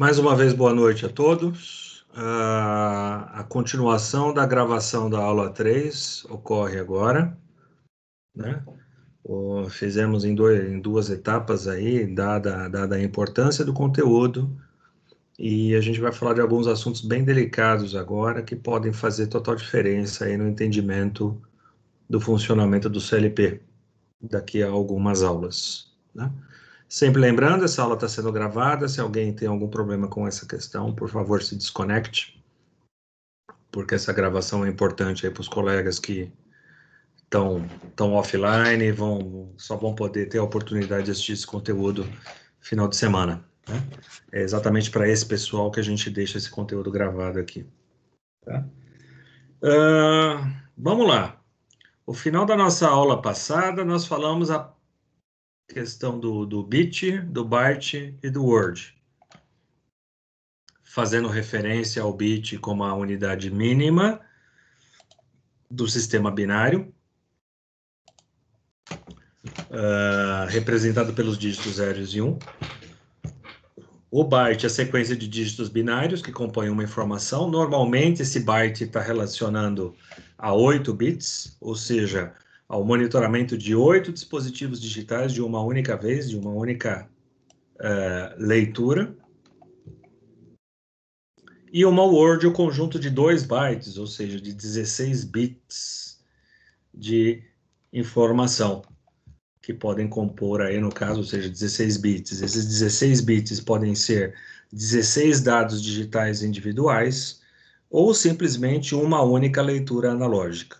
Mais uma vez, boa noite a todos. A continuação da gravação da aula 3 ocorre agora, né? Fizemos em duas etapas aí, dada a importância do conteúdo, e a gente vai falar de alguns assuntos bem delicados agora que podem fazer total diferença aí no entendimento do funcionamento do CLP daqui a algumas aulas, né? Sempre lembrando, essa aula está sendo gravada. Se alguém tem algum problema com essa questão, por favor, se desconecte, porque essa gravação é importante aí para os colegas que estão offline e só vão poder ter a oportunidade de assistir esse conteúdo final de semana, né? É exatamente para esse pessoal que a gente deixa esse conteúdo gravado aqui, tá? Vamos lá. O final da nossa aula passada, nós falamos a questão do bit, do byte e do word, fazendo referência ao bit como a unidade mínima do sistema binário, representado pelos dígitos 0 e 1. O byte é a sequência de dígitos binários que compõem uma informação. Normalmente, esse byte está relacionando a 8 bits, ou seja, ao monitoramento de 8 dispositivos digitais de uma única vez, de uma única leitura. E uma word, o conjunto de 2 bytes, ou seja, de 16 bits de informação, que podem compor aí, no caso, ou seja, 16 bits. Esses 16 bits podem ser 16 dados digitais individuais ou simplesmente uma única leitura analógica.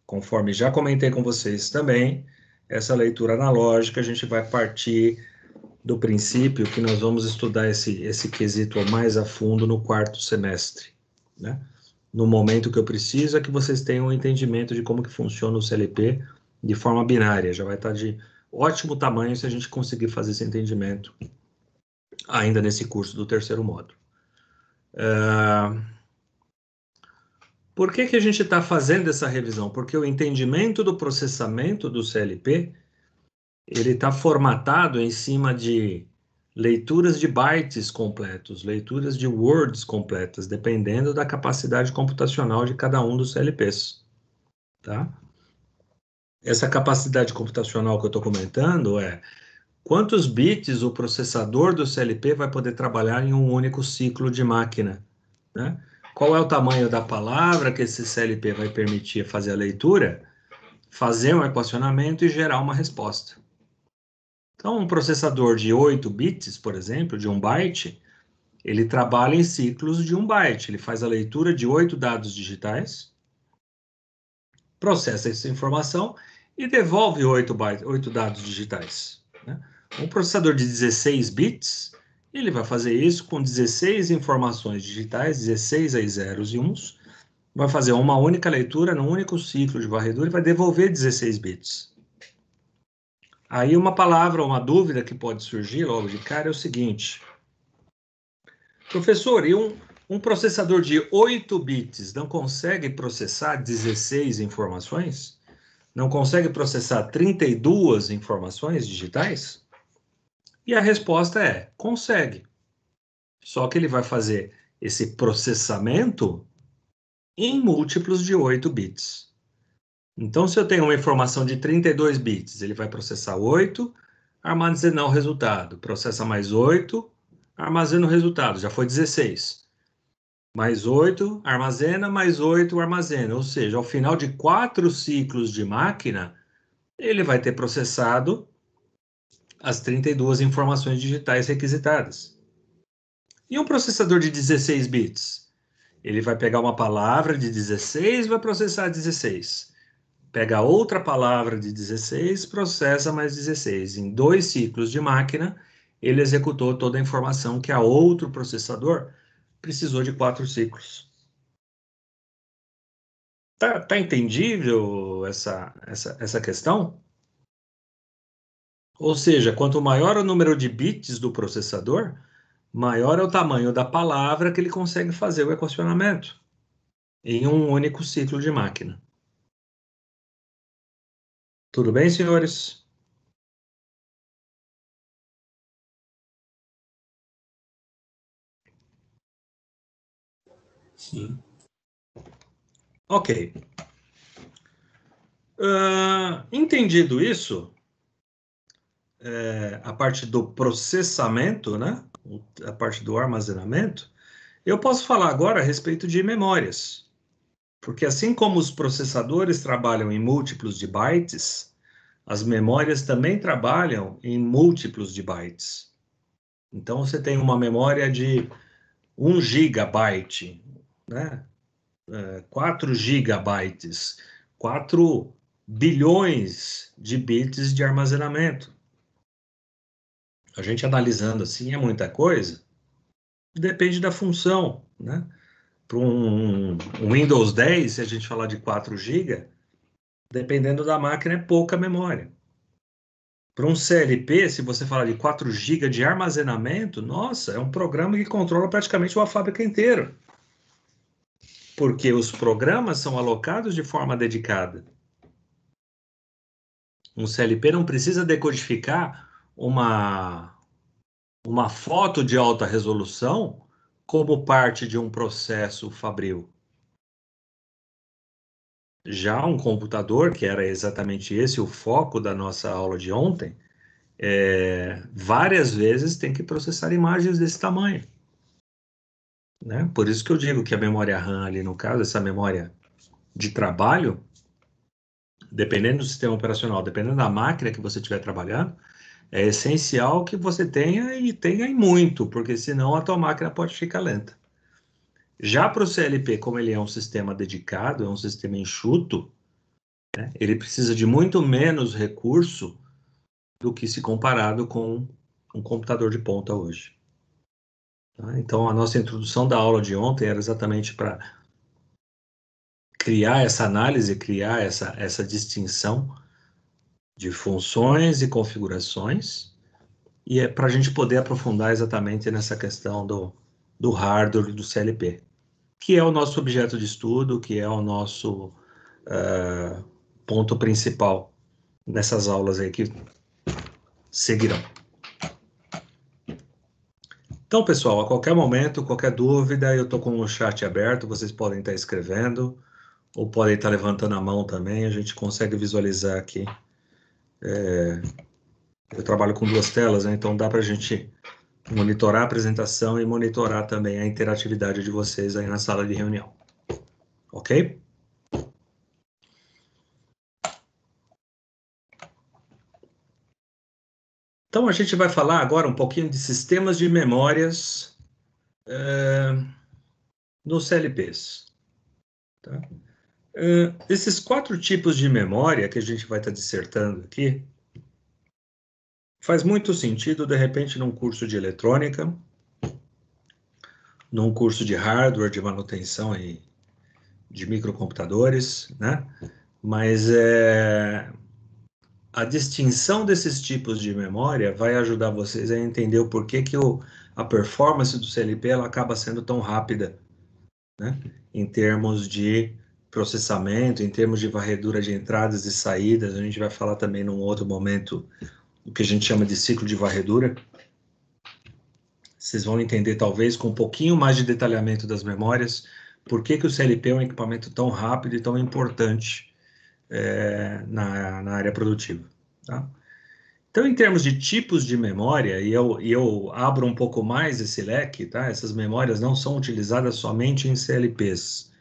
Conforme já comentei com vocês também, essa leitura analógica a gente vai partir do princípio que nós vamos estudar esse quesito mais a fundo no quarto semestre, né? No momento que eu preciso é que vocês tenham um entendimento de como que funciona o CLP de forma binária. Já vai estar de ótimo tamanho se a gente conseguir fazer esse entendimento ainda nesse curso do terceiro módulo. Por que a gente está fazendo essa revisão? Porque o entendimento do processamento do CLP ele está formatado em cima de leituras de bytes completos, leituras de words completas, dependendo da capacidade computacional de cada um dos CLPs, tá? Essa capacidade computacional que eu estou comentando é quantos bits o processador do CLP vai poder trabalhar em um único ciclo de máquina, né? Qual é o tamanho da palavra que esse CLP vai permitir fazer a leitura, fazer um equacionamento e gerar uma resposta. Então, um processador de 8 bits, por exemplo, de 1 byte, ele trabalha em ciclos de 1 byte. Ele faz a leitura de 8 dados digitais, processa essa informação e devolve 8 dados digitais, né? Um processador de 16 bits, ele vai fazer isso com 16 informações digitais, 16 aí zeros e uns, vai fazer uma única leitura num único ciclo de varredura e vai devolver 16 bits. Aí uma palavra, uma dúvida que pode surgir logo de cara é o seguinte: professor, e um processador de 8 bits não consegue processar 16 informações? Não consegue processar 32 informações digitais? E a resposta é: consegue. Só que ele vai fazer esse processamento em múltiplos de 8 bits. Então, se eu tenho uma informação de 32 bits, ele vai processar 8, armazenar o resultado. Processa mais 8, armazena o resultado. Já foi 16. Mais 8, armazena, mais 8, armazena. Ou seja, ao final de 4 ciclos de máquina, ele vai ter processado as 32 informações digitais requisitadas. E um processador de 16 bits? Ele vai pegar uma palavra de 16 e vai processar 16. Pega outra palavra de 16, processa mais 16. Em 2 ciclos de máquina, ele executou toda a informação que a outro processador precisou de 4 ciclos. Tá entendível essa questão? Ou seja, quanto maior o número de bits do processador, maior é o tamanho da palavra que ele consegue fazer o equacionamento em um único ciclo de máquina. Tudo bem, senhores? Sim. Ok. Entendido isso, a parte do processamento, né? A parte do armazenamento, eu posso falar agora a respeito de memórias. Porque assim como os processadores trabalham em múltiplos de bytes, as memórias também trabalham em múltiplos de bytes. Então, você tem uma memória de 1 gigabyte, né? 4 gigabytes, 4 bilhões de bits de armazenamento. A gente analisando assim é muita coisa, depende da função, né? Para um Windows 10, se a gente falar de 4 GB, dependendo da máquina, é pouca memória. Para um CLP, se você falar de 4 GB de armazenamento, nossa, é um programa que controla praticamente uma fábrica inteira. Porque os programas são alocados de forma dedicada. Um CLP não precisa decodificar uma foto de alta resolução como parte de um processo fabril. Já um computador, que era exatamente esse o foco da nossa aula de ontem, várias vezes tem que processar imagens desse tamanho. Né? Por isso que eu digo que a memória RAM ali, no caso, essa memória de trabalho, dependendo do sistema operacional, dependendo da máquina que você estiver trabalhando, é essencial que você tenha e tenha em muito, porque senão a tua máquina pode ficar lenta. Já para o CLP, como ele é um sistema dedicado, é um sistema enxuto, né, ele precisa de muito menos recurso do que se comparado com um computador de ponta hoje. Tá? Então, a nossa introdução da aula de ontem era exatamente para criar essa análise, criar essa distinção de funções e configurações, e é para a gente poder aprofundar exatamente nessa questão do hardware do CLP, que é o nosso objeto de estudo, que é o nosso ponto principal nessas aulas aí que seguirão. Então, pessoal, a qualquer momento, qualquer dúvida, eu estou com o chat aberto, vocês podem estar escrevendo, ou podem estar levantando a mão também, a gente consegue visualizar aqui. Eu trabalho com 2 telas, né? Então dá para a gente monitorar a apresentação e monitorar também a interatividade de vocês aí na sala de reunião. Ok? Então a gente vai falar agora um pouquinho de sistemas de memórias nos CLPs. Tá? Esses 4 tipos de memória que a gente vai estar dissertando aqui, faz muito sentido, de repente, num curso de eletrônica, num curso de hardware, de manutenção e de microcomputadores, né? Mas a distinção desses tipos de memória vai ajudar vocês a entender o porquê que a performance do CLP ela acaba sendo tão rápida, né? Em termos de processamento, em termos de varredura de entradas e saídas. A gente vai falar também num outro momento o que a gente chama de ciclo de varredura. Vocês vão entender, talvez, com um pouquinho mais de detalhamento das memórias, por que o CLP é um equipamento tão rápido e tão importante na área produtiva. Tá? Então, em termos de tipos de memória, e eu abro um pouco mais esse leque, tá? Essas memórias não são utilizadas somente em CLPs,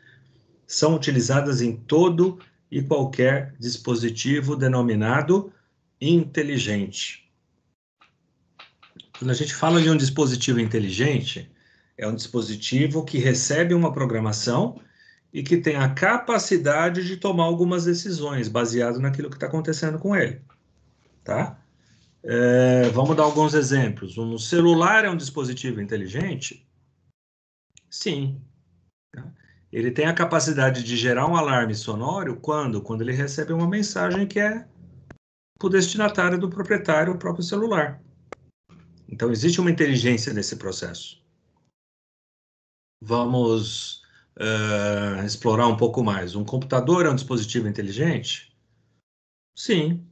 são utilizadas em todo e qualquer dispositivo denominado inteligente. Quando a gente fala de um dispositivo inteligente, é um dispositivo que recebe uma programação e que tem a capacidade de tomar algumas decisões baseado naquilo que está acontecendo com ele, tá? Vamos dar alguns exemplos. Um celular é um dispositivo inteligente? Sim. Ele tem a capacidade de gerar um alarme sonoro quando? Quando ele recebe uma mensagem que é para o destinatário do proprietário, o próprio celular. Então, existe uma inteligência nesse processo. Vamos explorar um pouco mais. Um computador é um dispositivo inteligente? Sim.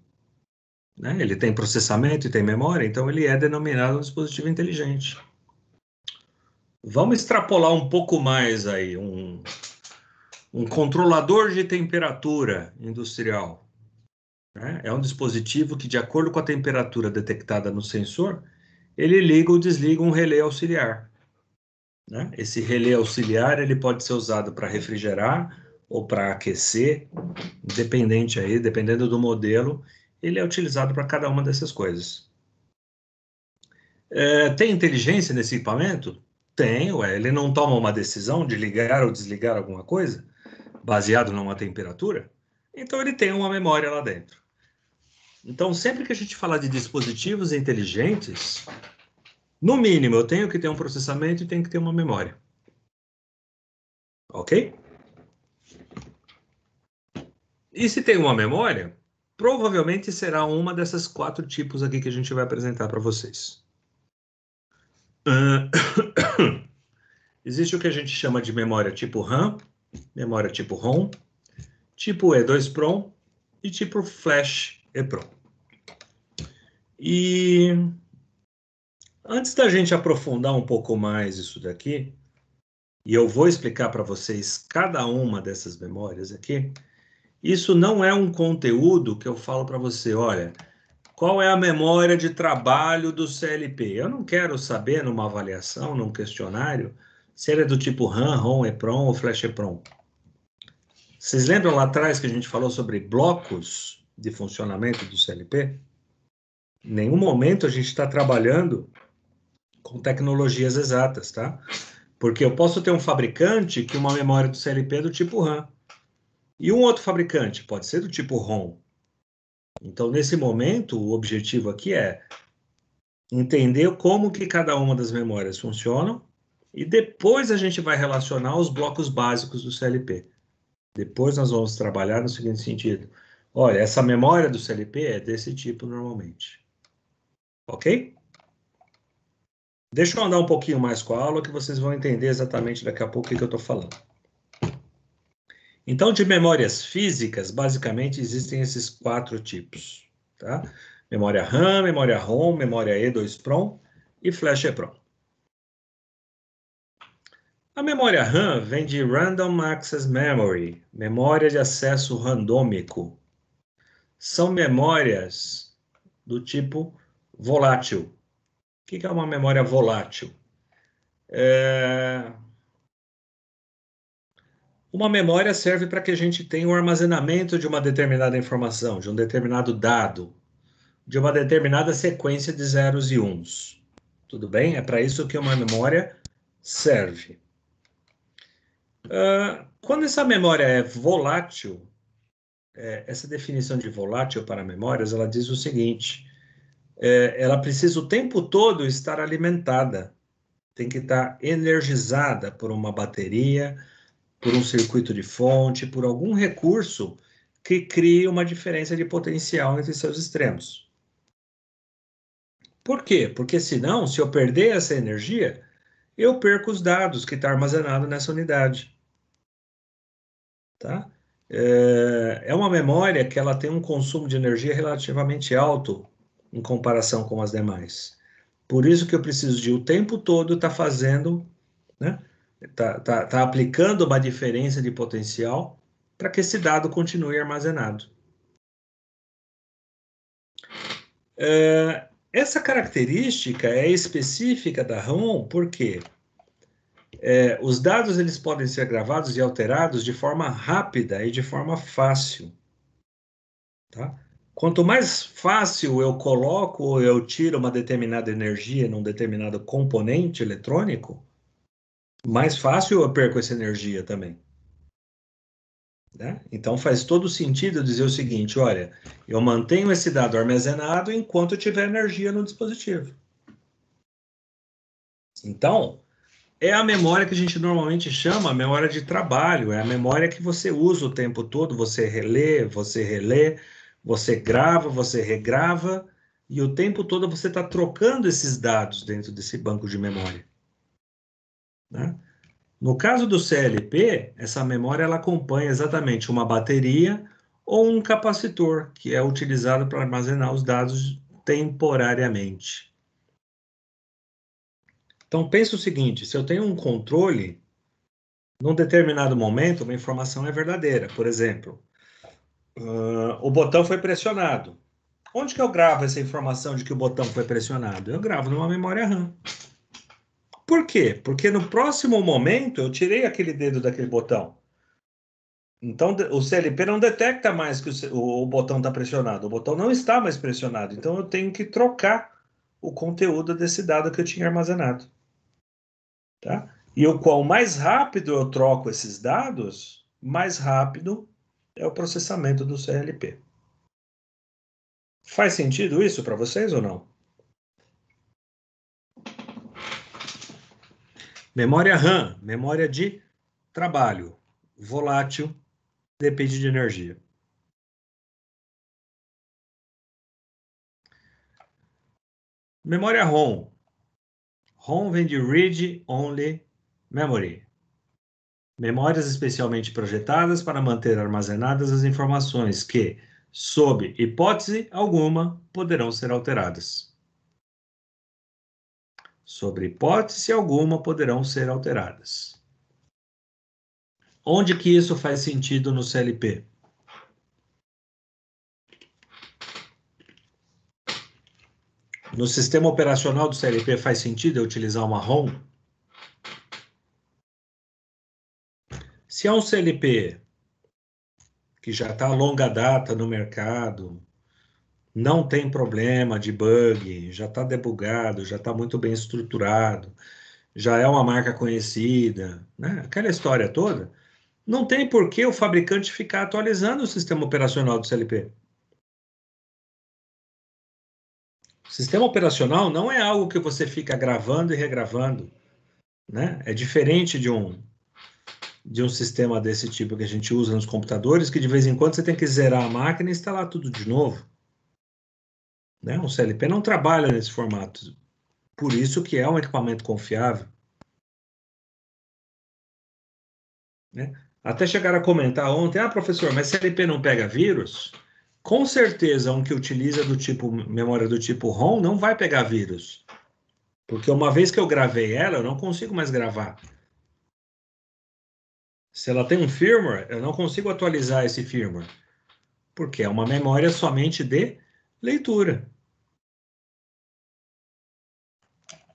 Né? Ele tem processamento e tem memória, então ele é denominado um dispositivo inteligente. Vamos extrapolar um pouco mais aí, um controlador de temperatura industrial, né? É um dispositivo que, de acordo com a temperatura detectada no sensor, ele liga ou desliga um relé auxiliar, né? Esse relé auxiliar ele pode ser usado para refrigerar ou para aquecer, dependendo do modelo, ele é utilizado para cada uma dessas coisas. Tem inteligência nesse equipamento? Tem, ué. Ele não toma uma decisão de ligar ou desligar alguma coisa, baseado numa temperatura? Então ele tem uma memória lá dentro. Então, sempre que a gente falar de dispositivos inteligentes, no mínimo eu tenho que ter um processamento e tenho que ter uma memória. Ok? E se tem uma memória, provavelmente será uma dessas 4 tipos aqui que a gente vai apresentar para vocês. Existe o que a gente chama de memória tipo RAM, memória tipo ROM, tipo E2PROM e tipo Flash EPROM. E antes da gente aprofundar um pouco mais isso daqui, e eu vou explicar para vocês cada uma dessas memórias aqui, isso não é um conteúdo que eu falo para você, olha, qual é a memória de trabalho do CLP? Eu não quero saber numa avaliação, num questionário, se ele é do tipo RAM, ROM, EPROM ou Flash EPROM. Vocês lembram lá atrás que a gente falou sobre blocos de funcionamento do CLP? Em nenhum momento a gente está trabalhando com tecnologias exatas, tá? Porque eu posso ter um fabricante que uma memória do CLP é do tipo RAM. E um outro fabricante pode ser do tipo ROM. Então, nesse momento, o objetivo aqui é entender como que cada uma das memórias funcionam e depois a gente vai relacionar os blocos básicos do CLP. Depois nós vamos trabalhar no seguinte sentido. Olha, essa memória do CLP é desse tipo normalmente. Ok? Deixa eu andar um pouquinho mais com a aula que vocês vão entender exatamente daqui a pouco o que eu estou falando. Então, de memórias físicas, basicamente existem esses 4 tipos, tá? Memória RAM, memória ROM, memória E2PROM e Flash EPROM. A memória RAM vem de Random Access Memory, memória de acesso randômico. São memórias do tipo volátil. O que é uma memória volátil? Uma memória serve para que a gente tenha um armazenamento de uma determinada informação, de um determinado dado, de uma determinada sequência de zeros e uns. Tudo bem? É para isso que uma memória serve. Quando essa memória é volátil, essa definição de volátil para memórias, ela diz o seguinte, ela precisa o tempo todo estar alimentada, tem que estar energizada por uma bateria, por um circuito de fonte, por algum recurso que crie uma diferença de potencial entre seus extremos. Por quê? Porque senão, se eu perder essa energia, eu perco os dados que estão armazenados nessa unidade. Tá? É uma memória que ela tem um consumo de energia relativamente alto em comparação com as demais. Por isso que eu preciso de o tempo todo estar fazendo, né? Tá aplicando uma diferença de potencial para que esse dado continue armazenado. Essa característica é específica da ROM porque os dados eles podem ser gravados e alterados de forma rápida e de forma fácil. Tá? Quanto mais fácil eu coloco ou eu tiro uma determinada energia num determinado componente eletrônico, mais fácil eu perco essa energia também. Né? Então faz todo sentido dizer o seguinte, olha, eu mantenho esse dado armazenado enquanto tiver energia no dispositivo. Então, é a memória que a gente normalmente chama a memória de trabalho, é a memória que você usa o tempo todo, você relê, você grava, você regrava, e o tempo todo você está trocando esses dados dentro desse banco de memória. Né? No caso do CLP, essa memória ela acompanha exatamente uma bateria ou um capacitor, que é utilizado para armazenar os dados temporariamente. Então, pensa o seguinte, se eu tenho um controle, num determinado momento, uma informação é verdadeira. Por exemplo, o botão foi pressionado. Onde que eu gravo essa informação de que o botão foi pressionado? Eu gravo numa memória RAM. Por quê? Porque no próximo momento eu tirei aquele dedo daquele botão. Então o CLP não detecta mais que o botão está pressionado. O botão não está mais pressionado. Então eu tenho que trocar o conteúdo desse dado que eu tinha armazenado. Tá? E o qual mais rápido eu troco esses dados, mais rápido é o processamento do CLP. Faz sentido isso para vocês ou não? Memória RAM, memória de trabalho, volátil, depende de energia. Memória ROM. ROM vem de Read Only Memory. Memórias especialmente projetadas para manter armazenadas as informações que, sob hipótese alguma, poderão ser alteradas. Sobre hipótese alguma, poderão ser alteradas. Onde que isso faz sentido no CLP? No sistema operacional do CLP faz sentido eu utilizar uma ROM? Se é um CLP que já está a longa data no mercado, não tem problema de bug, já está debugado, já está muito bem estruturado, já é uma marca conhecida, né? Aquela história toda, não tem por que o fabricante ficar atualizando o sistema operacional do CLP. O sistema operacional não é algo que você fica gravando e regravando, né? É diferente de um sistema desse tipo que a gente usa nos computadores, que de vez em quando você tem que zerar a máquina e instalar tudo de novo. Né? O CLP não trabalha nesse formato. Por isso que é um equipamento confiável. Né? Até chegaram a comentar ontem, professor, mas CLP não pega vírus? Com certeza, um que utiliza do tipo memória do tipo ROM não vai pegar vírus. Porque uma vez que eu gravei ela, eu não consigo mais gravar. Se ela tem um firmware, eu não consigo atualizar esse firmware. Porque é uma memória somente de leitura.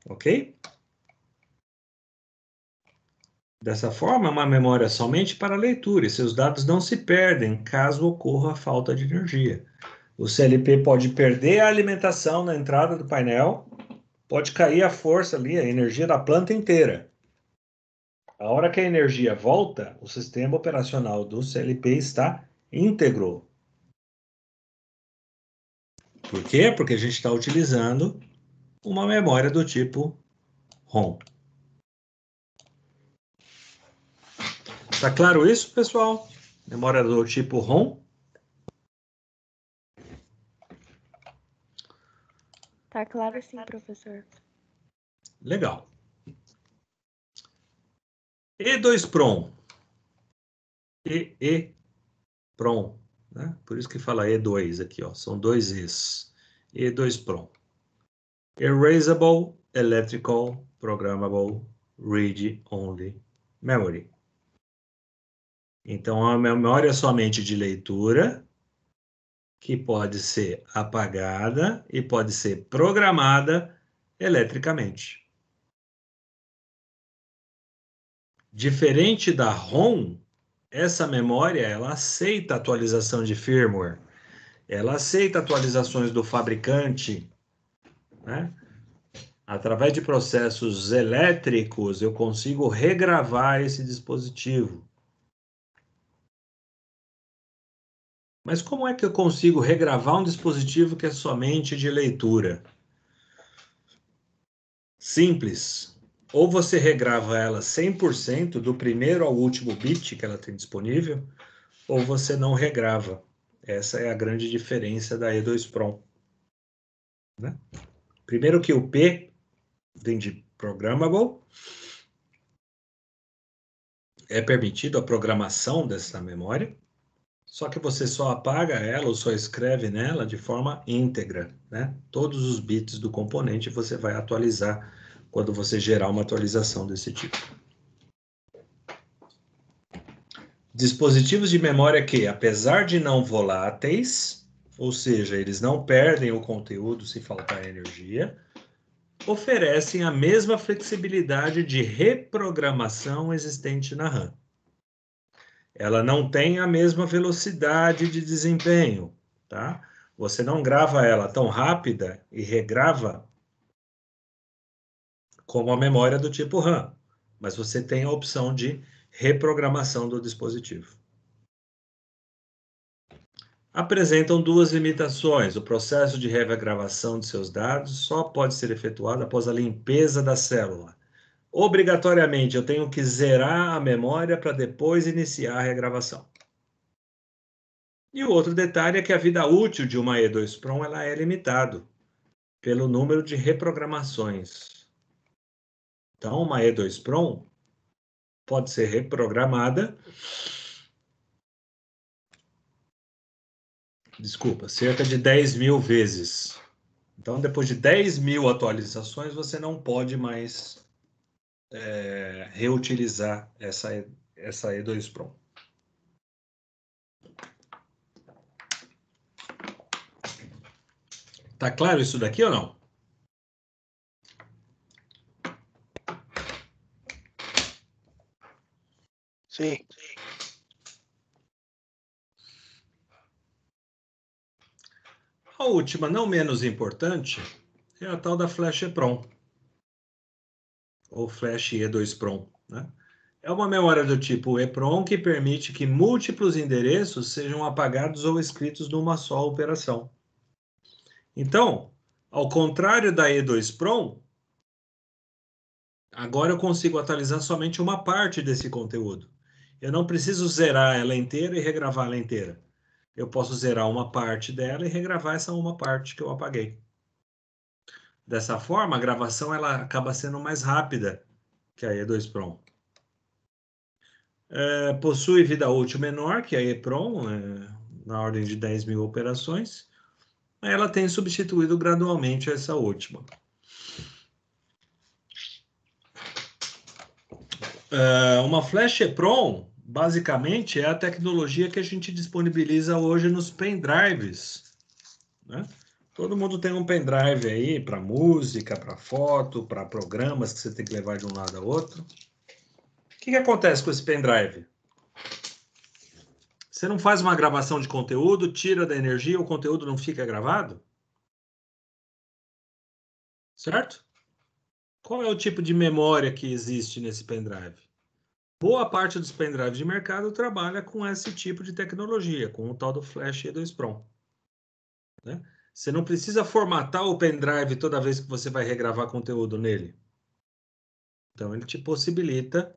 Ok? Dessa forma, é uma memória somente para leitura e seus dados não se perdem caso ocorra a falta de energia. O CLP pode perder a alimentação na entrada do painel, pode cair a força ali, a energia da planta inteira. A hora que a energia volta, o sistema operacional do CLP está íntegro. Por quê? Porque a gente está utilizando uma memória do tipo ROM. Está claro isso, pessoal? Memória do tipo ROM? Tá claro sim, professor. Legal. E2PROM. EEPROM. Né? Por isso que fala E2 aqui, ó. São dois E's. E2PROM. Erasable Electrical Programmable Read Only Memory. Então, a memória somente de leitura, que pode ser apagada e pode ser programada eletricamente. Diferente da ROM, essa memória ela aceita atualização de firmware, ela aceita atualizações do fabricante, né? Através de processos elétricos, eu consigo regravar esse dispositivo. Mas como é que eu consigo regravar um dispositivo que é somente de leitura? Simples. Ou você regrava ela 100% do primeiro ao último bit que ela tem disponível, ou você não regrava. Essa é a grande diferença da E2PROM. Né? Primeiro que o P vem de Programmable, é permitido a programação dessa memória, só que você só apaga ela ou só escreve nela de forma íntegra, né? Todos os bits do componente você vai atualizar quando você gerar uma atualização desse tipo. Dispositivos de memória que, apesar de não voláteis, ou seja, eles não perdem o conteúdo se faltar energia, oferecem a mesma flexibilidade de reprogramação existente na RAM. Ela não tem a mesma velocidade de desempenho, tá? Você não grava ela tão rápida e regrava como a memória do tipo RAM, mas você tem a opção de reprogramação do dispositivo. Apresentam duas limitações. O processo de regravação de seus dados só pode ser efetuado após a limpeza da célula. Obrigatoriamente, eu tenho que zerar a memória para depois iniciar a regravação. E o outro detalhe é que a vida útil de uma E2PROM ela é limitado pelo número de reprogramações. Então, uma E2PROM pode ser reprogramada, cerca de 10.000 vezes. Então, depois de 10.000 atualizações, você não pode mais reutilizar essa E2PROM. Tá claro isso daqui ou não? Sim. A última, não menos importante, é a tal da Flash EPROM, ou Flash E2PROM, né? É uma memória do tipo EPROM que permite que múltiplos endereços sejam apagados ou escritos numa só operação. Então, ao contrário da E2PROM, agora eu consigo atualizar somente uma parte desse conteúdo. Eu não preciso zerar ela inteira e regravar ela inteira. Eu posso zerar uma parte dela e regravar essa uma parte que eu apaguei. Dessa forma, a gravação ela acaba sendo mais rápida que a E2PROM. Possui vida útil menor que a EPROM, na ordem de 10.000 operações. Ela tem substituído gradualmente essa última. Uma Flash EPROM, basicamente, é a tecnologia que a gente disponibiliza hoje nos pendrives, né? Todo mundo tem um pendrive aí para música, para foto, para programas que você tem que levar de um lado a outro. O que acontece com esse pendrive? Você não faz uma gravação de conteúdo, tira da energia, o conteúdo não fica gravado? Certo? Qual é o tipo de memória que existe nesse pendrive? Boa parte dos pendrives de mercado trabalha com esse tipo de tecnologia, com o tal do Flash E2PROM, né? Você não precisa formatar o pendrive toda vez que você vai regravar conteúdo nele. Então, ele te possibilita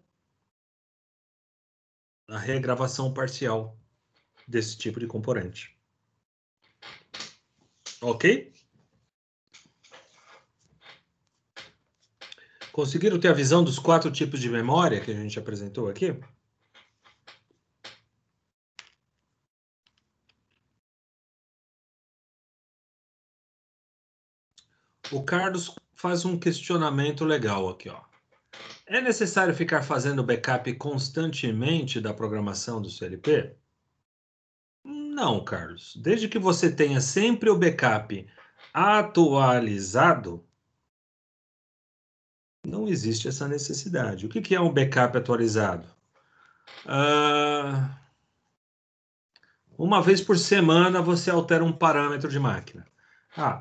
a regravação parcial desse tipo de componente. Ok? Conseguiram ter a visão dos 4 tipos de memória que a gente apresentou aqui? O Carlos faz um questionamento legal aqui, ó. É necessário ficar fazendo backup constantemente da programação do CLP? Não, Carlos. Desde que você tenha sempre o backup atualizado, não existe essa necessidade. O que é um backup atualizado? Uma vez por semana você altera um parâmetro de máquina.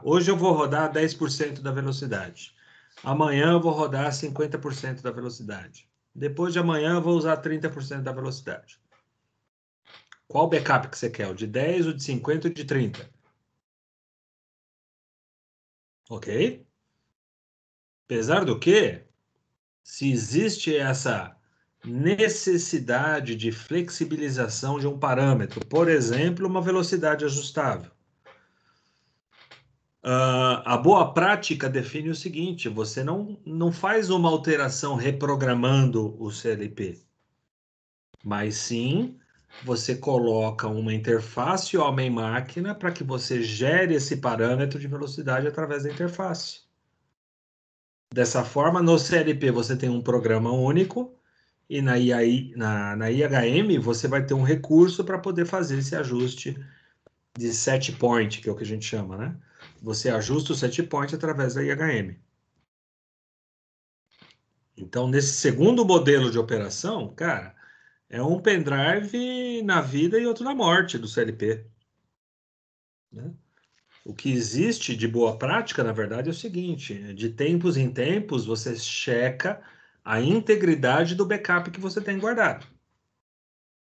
Hoje eu vou rodar 10% da velocidade. Amanhã eu vou rodar 50% da velocidade. Depois de amanhã eu vou usar 30% da velocidade. Qual backup que você quer? O de 10, o de 50 ou o de 30? Ok? Apesar do que, se existe essa necessidade de flexibilização de um parâmetro, por exemplo, uma velocidade ajustável, a boa prática define o seguinte: você não faz uma alteração reprogramando o CLP, mas sim você coloca uma interface homem-máquina para que você gere esse parâmetro de velocidade através da interface. Dessa forma, no CLP você tem um programa único e na IHM você vai ter um recurso para poder fazer esse ajuste de set point, que é o que a gente chama, né? Você ajusta o set point através da IHM. Então, nesse segundo modelo de operação, cara, é um pendrive na vida e outro na morte do CLP, né? O que existe de boa prática, na verdade, é o seguinte: de tempos em tempos, você checa a integridade do backup que você tem guardado.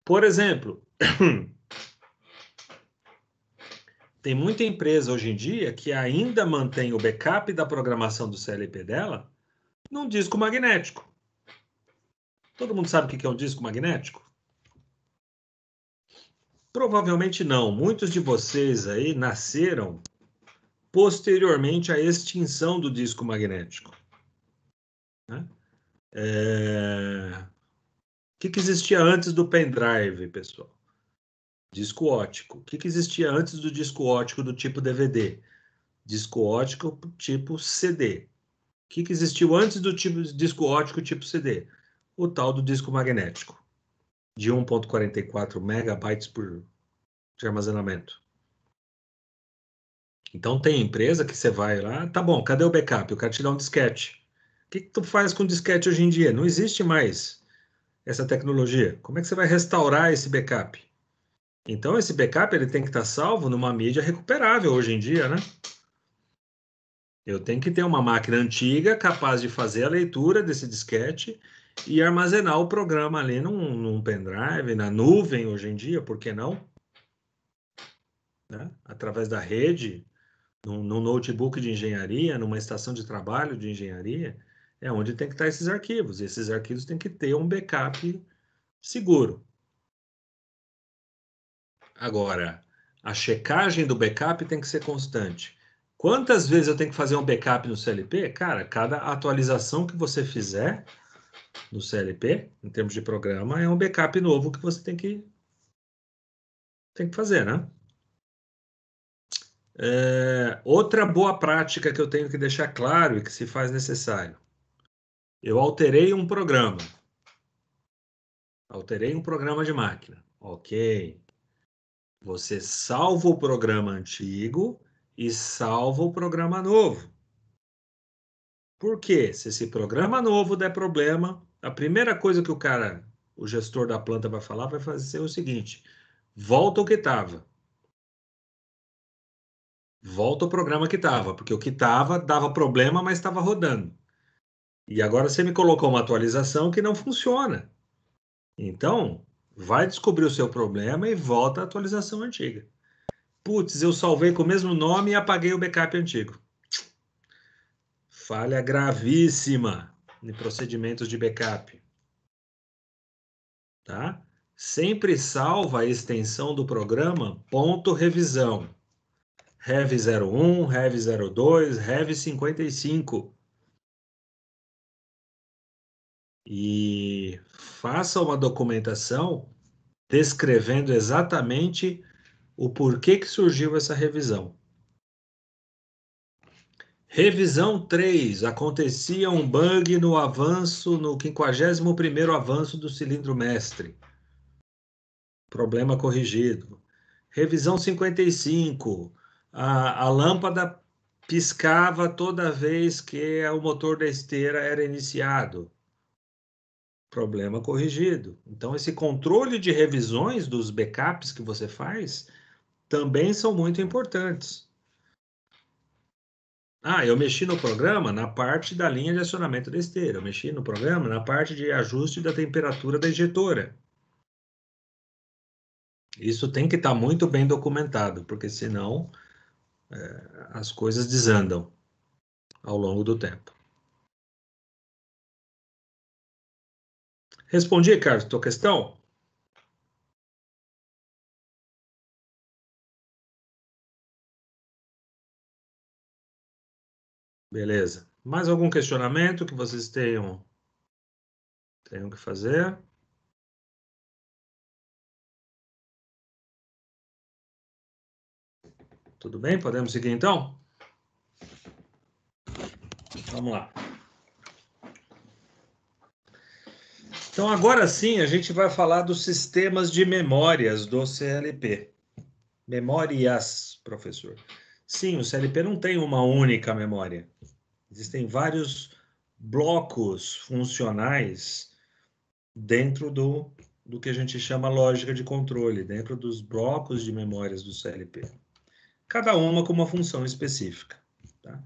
Por exemplo, tem muita empresa hoje em dia que ainda mantém o backup da programação do CLP dela num disco magnético. Todo mundo sabe o que é um disco magnético? Provavelmente não. Muitos de vocês aí nasceram posteriormente à extinção do disco magnético, né? O que existia antes do pendrive, pessoal? Disco ótico. O que existia antes do disco ótico do tipo DVD? Disco ótico tipo CD. O que existiu antes do tipo disco ótico tipo CD? O tal do disco magnético, de 1,44 megabytes de armazenamento. Então tem empresa que você vai lá, tá bom, cadê o backup? Eu quero te dar um disquete. O que tu faz com disquete hoje em dia? Não existe mais essa tecnologia. Como é que você vai restaurar esse backup? Então esse backup ele tem que estar salvo numa mídia recuperável hoje em dia, né? Eu tenho que ter uma máquina antiga capaz de fazer a leitura desse disquete e armazenar o programa ali num pendrive, na nuvem hoje em dia, por que não? Né? Através da rede, num notebook de engenharia, numa estação de trabalho de engenharia, é onde tem que estar esses arquivos. E esses arquivos têm que ter um backup seguro. Agora, a checagem do backup tem que ser constante. Quantas vezes eu tenho que fazer um backup no CLP? Cara, cada atualização que você fizer no CLP, em termos de programa, é um backup novo que você tem que fazer, né? Outra boa prática que eu tenho que deixar claro e que se faz necessário. Eu alterei um programa de máquina. Ok. Você salva o programa antigo e salva o programa novo. Por quê? Se esse programa novo der problema, a primeira coisa que o gestor da planta vai falar, vai fazer o seguinte: volta o que estava. Volta o programa que estava, porque o que estava dava problema, mas estava rodando. E agora você me colocou uma atualização que não funciona. Então, vai descobrir o seu problema e volta à atualização antiga. Putz, eu salvei com o mesmo nome e apaguei o backup antigo. Falha gravíssima em procedimentos de backup, tá? Sempre salva a extensão do programa ponto revisão. Rev 01, Rev 02, Rev 55. E faça uma documentação descrevendo exatamente o porquê que surgiu essa revisão. Revisão 3, acontecia um bug no 51º avanço do cilindro mestre. Problema corrigido. Revisão 55, a lâmpada piscava toda vez que o motor da esteira era iniciado. Problema corrigido. Então, esse controle de revisões dos backups que você faz também são muito importantes. Eu mexi no programa na parte da linha de acionamento da esteira. Eu mexi no programa na parte de ajuste da temperatura da injetora. Isso tem que estar muito bem documentado, porque senão as coisas desandam ao longo do tempo. Respondi, Carlos, tua questão? Beleza. Mais algum questionamento que vocês tenham que fazer? Tudo bem? Podemos seguir então? Vamos lá. Então, agora sim, a gente vai falar dos sistemas de memórias do CLP. Memórias, professor. Sim, o CLP não tem uma única memória. Existem vários blocos funcionais dentro do que a gente chama lógica de controle, dentro dos blocos de memórias do CLP. Cada uma com uma função específica. Tá?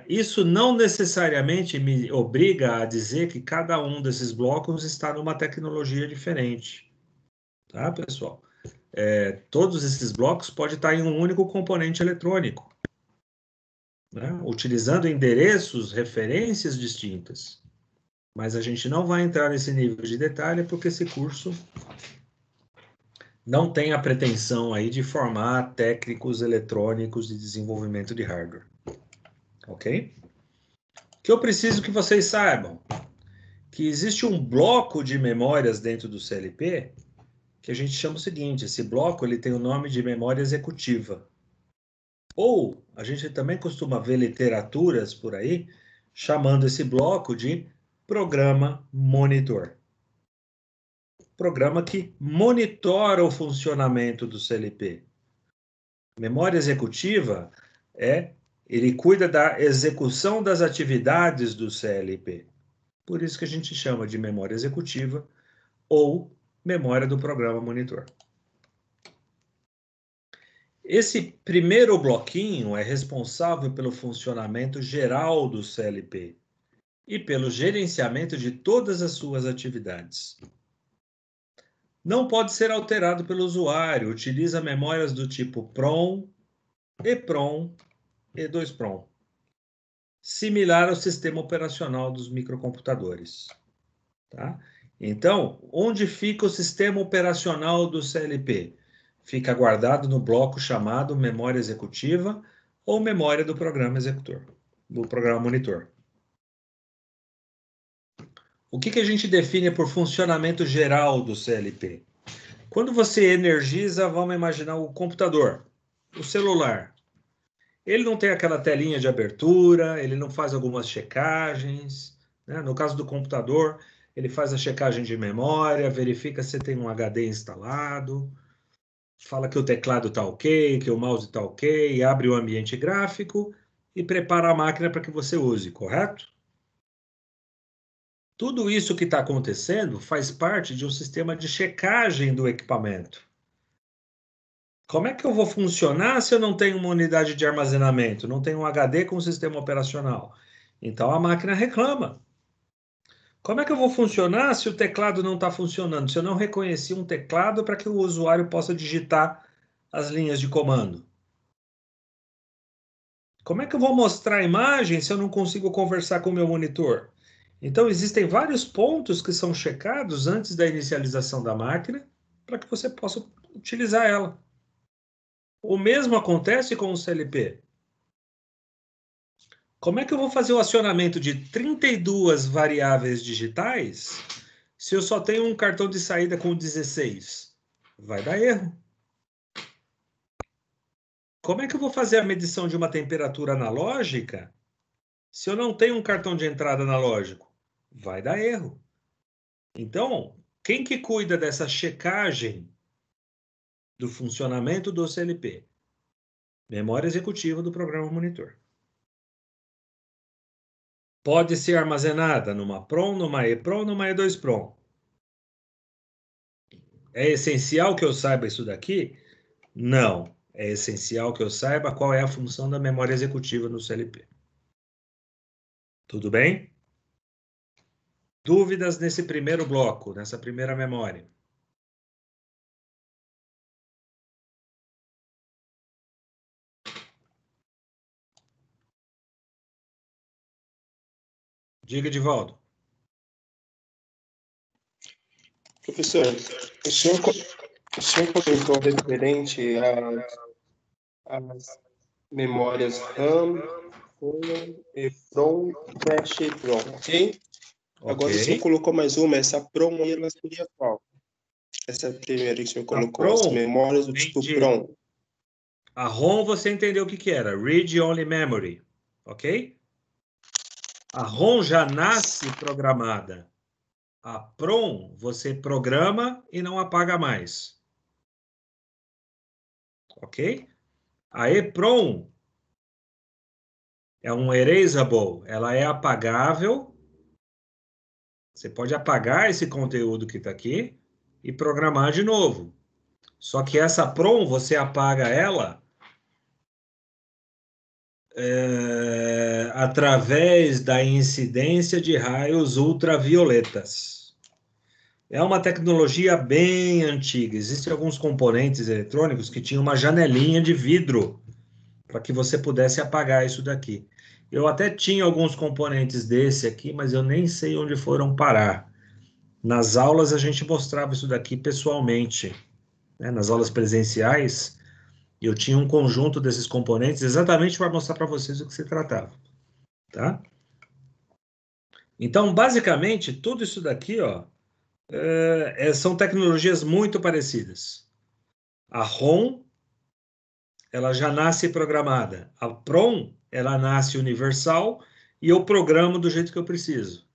Isso não necessariamente me obriga a dizer que cada um desses blocos está numa tecnologia diferente. Tá, pessoal? Todos esses blocos podem estar em um único componente eletrônico, né? Utilizando endereços, referências distintas. Mas a gente não vai entrar nesse nível de detalhe porque esse curso não tem a pretensão aí de formar técnicos eletrônicos de desenvolvimento de hardware. Ok? O que eu preciso que vocês saibam? Que existe um bloco de memórias dentro do CLP que a gente chama o seguinte, esse bloco ele tem o nome de memória executiva. Ou a gente também costuma ver literaturas por aí chamando esse bloco de programa monitor. Programa que monitora o funcionamento do CLP. Memória executiva ele cuida da execução das atividades do CLP. Por isso que a gente chama de memória executiva ou memória do programa monitor. Esse primeiro bloquinho é responsável pelo funcionamento geral do CLP e pelo gerenciamento de todas as suas atividades. Não pode ser alterado pelo usuário, utiliza memórias do tipo PROM, EPROM e 2PROM, similar ao sistema operacional dos microcomputadores. Tá? Então, onde fica o sistema operacional do CLP? Fica guardado no bloco chamado memória executiva ou memória do programa executor, do programa monitor. O que a gente define por funcionamento geral do CLP? Quando você energiza, vamos imaginar o computador, o celular. Ele não tem aquela telinha de abertura, ele não faz algumas checagens, né? No caso do computador, ele faz a checagem de memória, verifica se tem um HD instalado, fala que o teclado está ok, que o mouse está ok, abre o ambiente gráfico e prepara a máquina para que você use, correto? Tudo isso que está acontecendo faz parte de um sistema de checagem do equipamento. Como é que eu vou funcionar se eu não tenho uma unidade de armazenamento, não tenho um HD com sistema operacional? Então a máquina reclama. Como é que eu vou funcionar se o teclado não está funcionando? Se eu não reconheci um teclado para que o usuário possa digitar as linhas de comando? Como é que eu vou mostrar a imagem se eu não consigo conversar com o meu monitor? Então, existem vários pontos que são checados antes da inicialização da máquina para que você possa utilizar ela. O mesmo acontece com o CLP. Como é que eu vou fazer o acionamento de 32 variáveis digitais se eu só tenho um cartão de saída com 16? Vai dar erro. Como é que eu vou fazer a medição de uma temperatura analógica se eu não tenho um cartão de entrada analógico? Vai dar erro. Então, quem que cuida dessa checagem do funcionamento do CLP? Memória executiva do programa monitor. Pode ser armazenada numa PROM, numa EPROM, numa E2PROM. É essencial que eu saiba isso daqui? Não. É essencial que eu saiba qual é a função da memória executiva no CLP. Tudo bem? Dúvidas nesse primeiro bloco, nessa primeira memória? Diga, Divaldo. Professor, o senhor comentou referente às memórias RAM, ROM, EPROM e Flash EPROM, ok? Agora o senhor colocou mais uma, essa PROM aí, ela seria qual? Essa primeira que o senhor colocou, as memórias do tipo PROM. A ROM você entendeu o que era, Read Only Memory, ok? A ROM já nasce programada. A PROM, você programa e não apaga mais. Ok? A EPROM é um erasable, ela é apagável. Você pode apagar esse conteúdo que está aqui e programar de novo. Só que essa PROM, você apaga ela através da incidência de raios ultravioletas. É uma tecnologia bem antiga. Existem alguns componentes eletrônicos que tinham uma janelinha de vidro para que você pudesse apagar isso daqui. Eu até tinha alguns componentes desse aqui, mas eu nem sei onde foram parar. Nas aulas a gente mostrava isso daqui pessoalmente, né? Nas aulas presenciais, eu tinha um conjunto desses componentes exatamente para mostrar para vocês o que se tratava, tá? Então, basicamente, tudo isso daqui, ó, são tecnologias muito parecidas. A ROM, ela já nasce programada. A PROM, ela nasce universal e eu programo do jeito que eu preciso.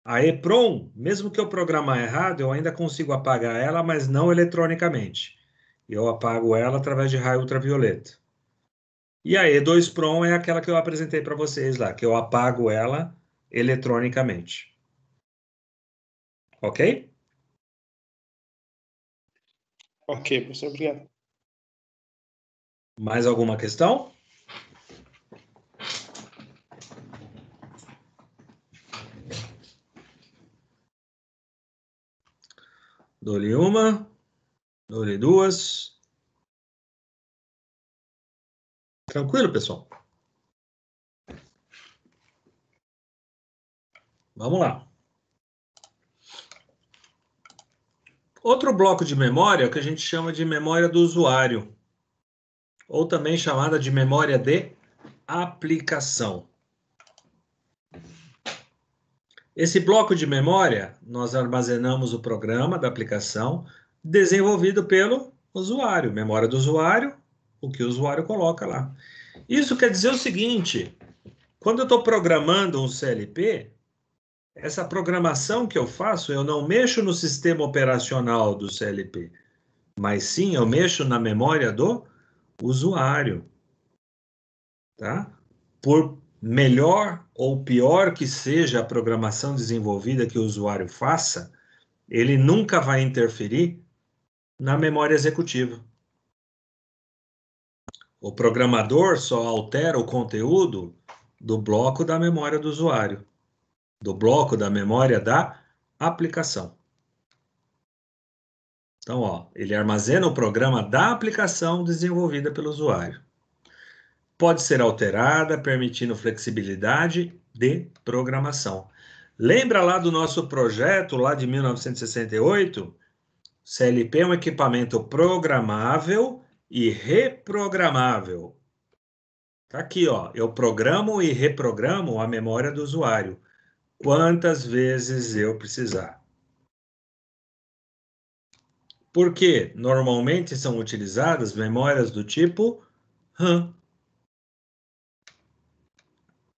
A EPROM, mesmo que eu programar errado, eu ainda consigo apagar ela, mas não eletronicamente. Eu apago ela através de raio ultravioleta. E a E2PROM é aquela que eu apresentei para vocês lá, que eu apago ela eletronicamente. Ok? Ok, professor, obrigado. Mais alguma questão? Dou-lhe uma, dou-lhe duas. Tranquilo, pessoal? Vamos lá. Outro bloco de memória é o que a gente chama de memória do usuário, ou também chamada de memória de aplicação. Esse bloco de memória, nós armazenamos o programa da aplicação desenvolvido pelo usuário, memória do usuário, o que o usuário coloca lá. Isso quer dizer o seguinte, quando eu estou programando um CLP, essa programação que eu faço, eu não mexo no sistema operacional do CLP, mas sim eu mexo na memória do usuário, tá? Por melhor ou pior que seja a programação desenvolvida que o usuário faça, ele nunca vai interferir na memória executiva. O programador só altera o conteúdo do bloco da memória do usuário, do bloco da memória da aplicação. Então, ó, ele armazena o programa da aplicação desenvolvida pelo usuário. Pode ser alterada, permitindo flexibilidade de programação. Lembra lá do nosso projeto, lá de 1968? CLP é um equipamento programável e reprogramável. Tá aqui, ó. Eu programo e reprogramo a memória do usuário, quantas vezes eu precisar. Por quê? Normalmente são utilizadas memórias do tipo RAM.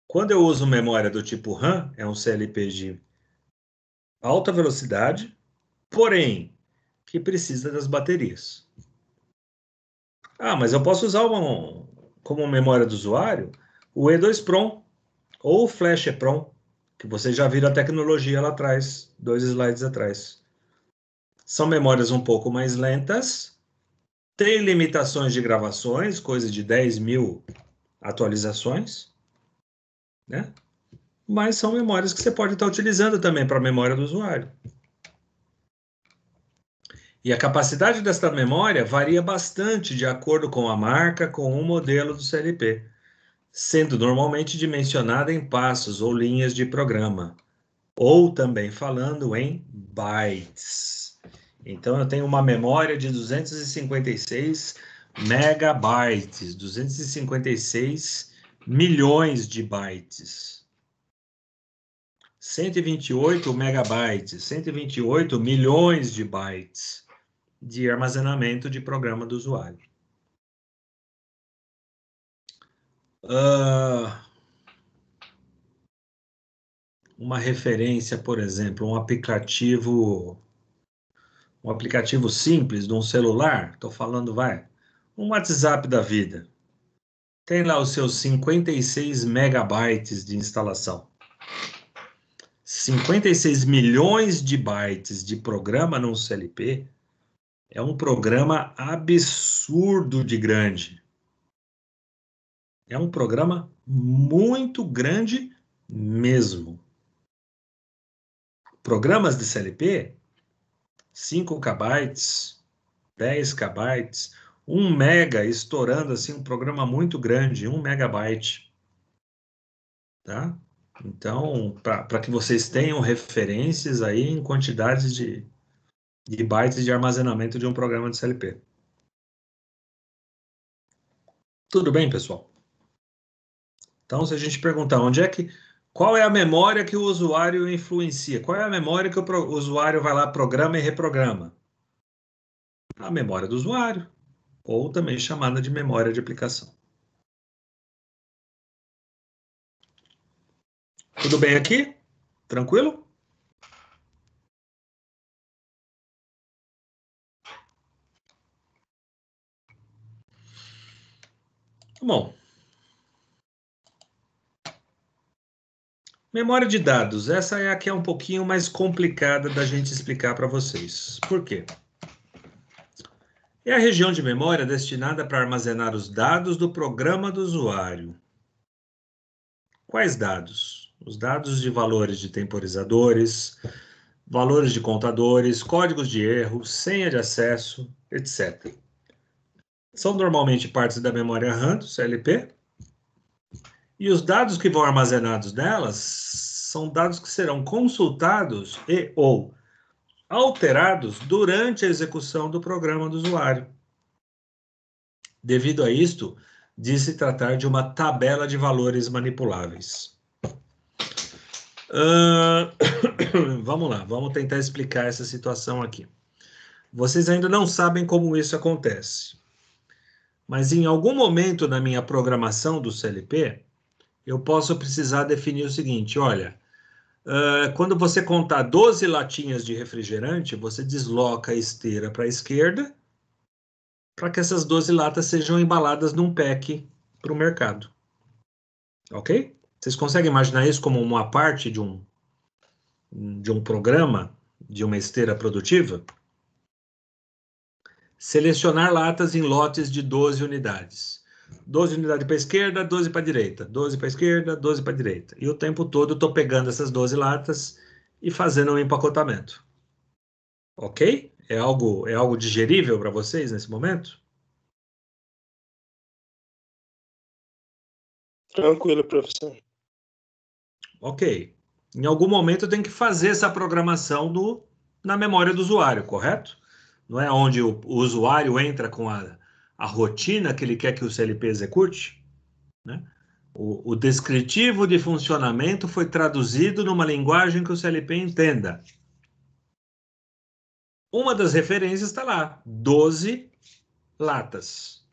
Quando eu uso memória do tipo RAM, é um CLP de alta velocidade, porém, que precisa das baterias. Ah, mas eu posso usar como memória do usuário o E2PROM ou o Flash EPROM, que vocês já viram a tecnologia lá atrás, 2 slides atrás. São memórias um pouco mais lentas, tem limitações de gravações, coisa de 10.000 atualizações, né? Mas são memórias que você pode estar utilizando também para a memória do usuário. E a capacidade desta memória varia bastante de acordo com a marca, com o modelo do CLP, sendo normalmente dimensionada em passos ou linhas de programa, ou também falando em bytes. Então, eu tenho uma memória de 256 megabytes, 256 milhões de bytes. 128 megabytes, 128 milhões de bytes de armazenamento de programa do usuário. uma referência, por exemplo, um aplicativo simples de um celular, estou falando, um WhatsApp da vida, tem lá os seus 56 megabytes de instalação. 56 milhões de bytes de programa num CLP é um programa absurdo de grande. É um programa muito grande mesmo. Programas de CLP, 5 KB, 10 KB, 1 mega, estourando assim, um programa muito grande, 1 megabyte. Tá? Então, para que vocês tenham referências aí em quantidades de bytes de armazenamento de um programa de CLP. Tudo bem, pessoal? Então, se a gente perguntar qual é a memória que o usuário influencia? Qual é a memória que o usuário vai lá, programa e reprograma? A memória do usuário, ou também chamada de memória de aplicação. Tudo bem aqui? Tranquilo? Bom. Memória de dados. Essa é a que é um pouquinho mais complicada da gente explicar para vocês. Por quê? É a região de memória destinada para armazenar os dados do programa do usuário. Quais dados? Os dados de valores de temporizadores, valores de contadores, códigos de erro, senha de acesso, etc. São normalmente partes da memória RAM do CLP. E os dados que vão armazenados nelas são dados que serão consultados e ou alterados durante a execução do programa do usuário. Devido a isto, diz se tratar de uma tabela de valores manipuláveis. Vamos lá, vamos tentar explicar essa situação aqui. Vocês ainda não sabem como isso acontece, mas em algum momento na minha programação do CLP, eu posso precisar definir o seguinte, olha, quando você contar 12 latinhas de refrigerante, você desloca a esteira para a esquerda, para que essas 12 latas sejam embaladas num pack para o mercado. Ok? Vocês conseguem imaginar isso como uma parte de um programa, de uma esteira produtiva? Selecionar latas em lotes de 12 unidades. 12 unidades para a esquerda, 12 para a direita. 12 para a esquerda, 12 para a direita. E o tempo todo eu estou pegando essas 12 latas e fazendo um empacotamento. Ok? É algo digerível para vocês nesse momento? Tranquilo, professor. Ok. Em algum momento eu tenho que fazer essa programação na memória do usuário, correto? Não é onde o usuário entra com a rotina que ele quer que o CLP execute, né? O descritivo de funcionamento foi traduzido numa linguagem que o CLP entenda. Uma das referências está lá, 12 latas.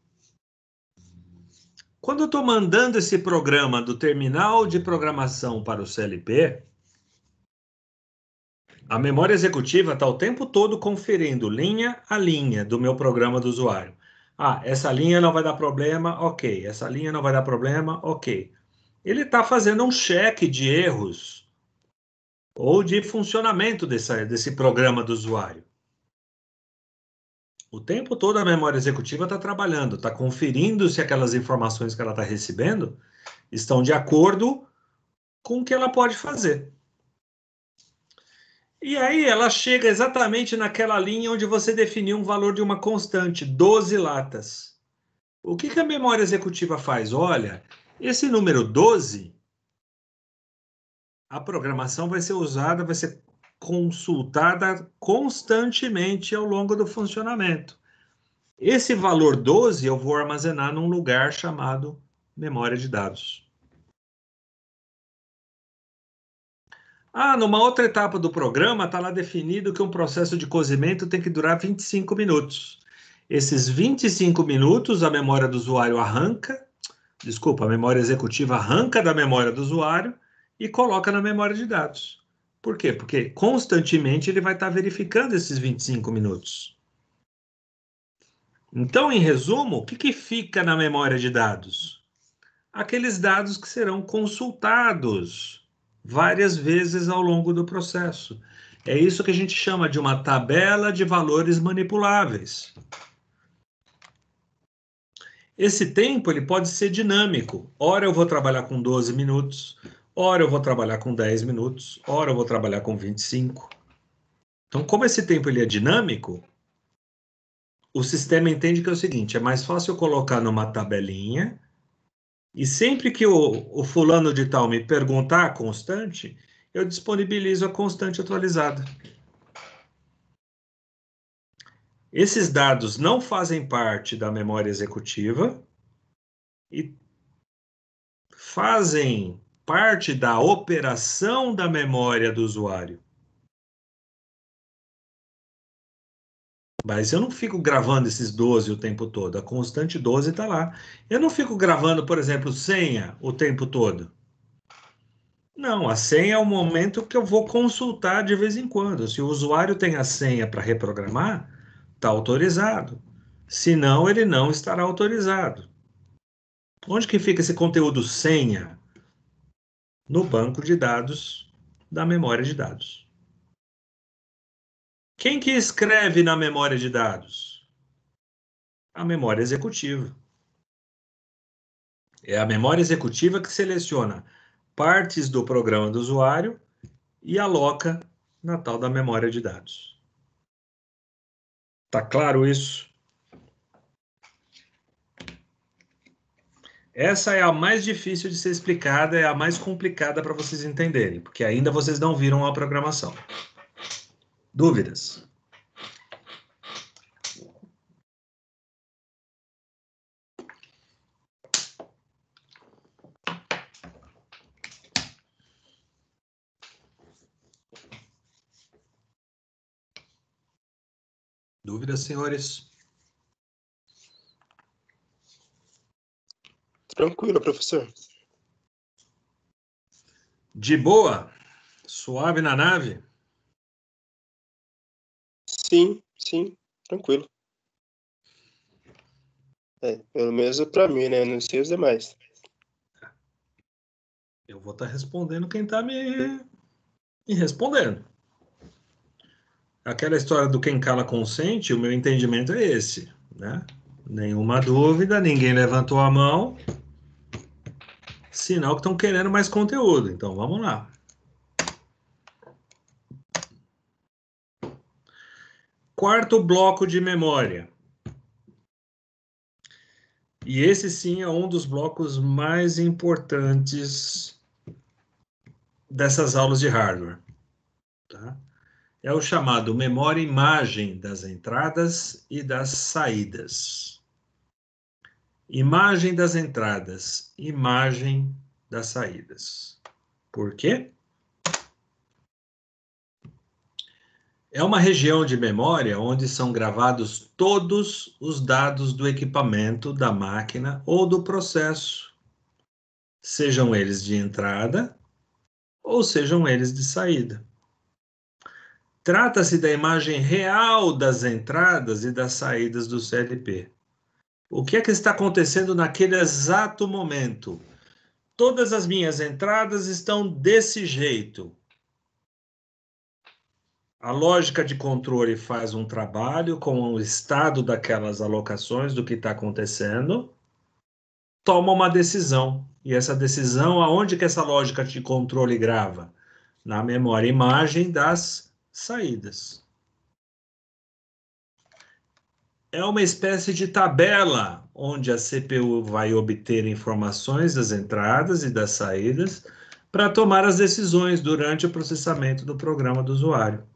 Quando eu estou mandando esse programa do terminal de programação para o CLP, a memória executiva está o tempo todo conferindo linha a linha do meu programa do usuário. Ah, essa linha não vai dar problema, ok. Essa linha não vai dar problema, ok. Ele está fazendo um cheque de erros ou de funcionamento desse programa do usuário. O tempo todo a memória executiva está trabalhando, está conferindo se aquelas informações que ela está recebendo estão de acordo com o que ela pode fazer. E aí ela chega exatamente naquela linha onde você definiu um valor de uma constante, 12 latas. O que a memória executiva faz? Olha, esse número 12, a programação vai ser usada, vai ser consultada constantemente ao longo do funcionamento. Esse valor 12 eu vou armazenar num lugar chamado memória de dados. Numa outra etapa do programa está lá definido que um processo de cozimento tem que durar 25 minutos. Esses 25 minutos a memória do usuário a memória executiva arranca da memória do usuário e coloca na memória de dados. Por quê? Porque constantemente ele vai estar verificando esses 25 minutos. Então, em resumo, o que fica na memória de dados? Aqueles dados que serão consultados várias vezes ao longo do processo. É isso que a gente chama de uma tabela de valores manipuláveis. Esse tempo ele pode ser dinâmico. Ora eu vou trabalhar com 12 minutos, ora eu vou trabalhar com 10 minutos, ora eu vou trabalhar com 25. Então, como esse tempo ele é dinâmico, o sistema entende que é o seguinte, é mais fácil eu colocar numa tabelinha e sempre que o fulano de tal me perguntar a constante, eu disponibilizo a constante atualizada. Esses dados não fazem parte da memória executiva e fazem parte da operação da memória do usuário. Mas eu não fico gravando esses 12 o tempo todo. A constante 12 está lá. Eu não fico gravando, por exemplo, senha o tempo todo. Não, a senha é o momento que eu vou consultar de vez em quando. Se o usuário tem a senha para reprogramar, está autorizado. Se não, ele não estará autorizado. Onde que fica esse conteúdo senha? No banco de dados da memória de dados. Quem que escreve na memória de dados? A memória executiva. É a memória executiva que seleciona partes do programa do usuário e aloca na tal da memória de dados. Tá claro isso? Essa é a mais difícil de ser explicada, é a mais complicada para vocês entenderem, porque ainda vocês não viram a programação. Dúvidas? Dúvidas, senhores? Tranquilo, professor. De boa? Suave na nave? Sim, tranquilo. Pelo menos para mim, né? Não sei os demais. Eu vou estar respondendo quem está me respondendo. Aquela história do quem cala consente, o meu entendimento é esse, né? Nenhuma dúvida, ninguém levantou a mão. Sinal que estão querendo mais conteúdo. Então, vamos lá. Quarto bloco de memória. E esse sim é um dos blocos mais importantes dessas aulas de hardware. Tá? É o chamado memória-imagem das entradas e das saídas. Imagem das entradas, imagem das saídas. Por quê? É uma região de memória onde são gravados todos os dados do equipamento, da máquina ou do processo, sejam eles de entrada ou sejam eles de saída. Trata-se da imagem real das entradas e das saídas do CLP. O que é que está acontecendo naquele exato momento? Todas as minhas entradas estão desse jeito. A lógica de controle faz um trabalho com o estado daquelas alocações, do que está acontecendo, toma uma decisão. E essa decisão, aonde que essa lógica de controle grava? Na memória imagem das saídas. É uma espécie de tabela onde a CPU vai obter informações das entradas e das saídas para tomar as decisões durante o processamento do programa do usuário.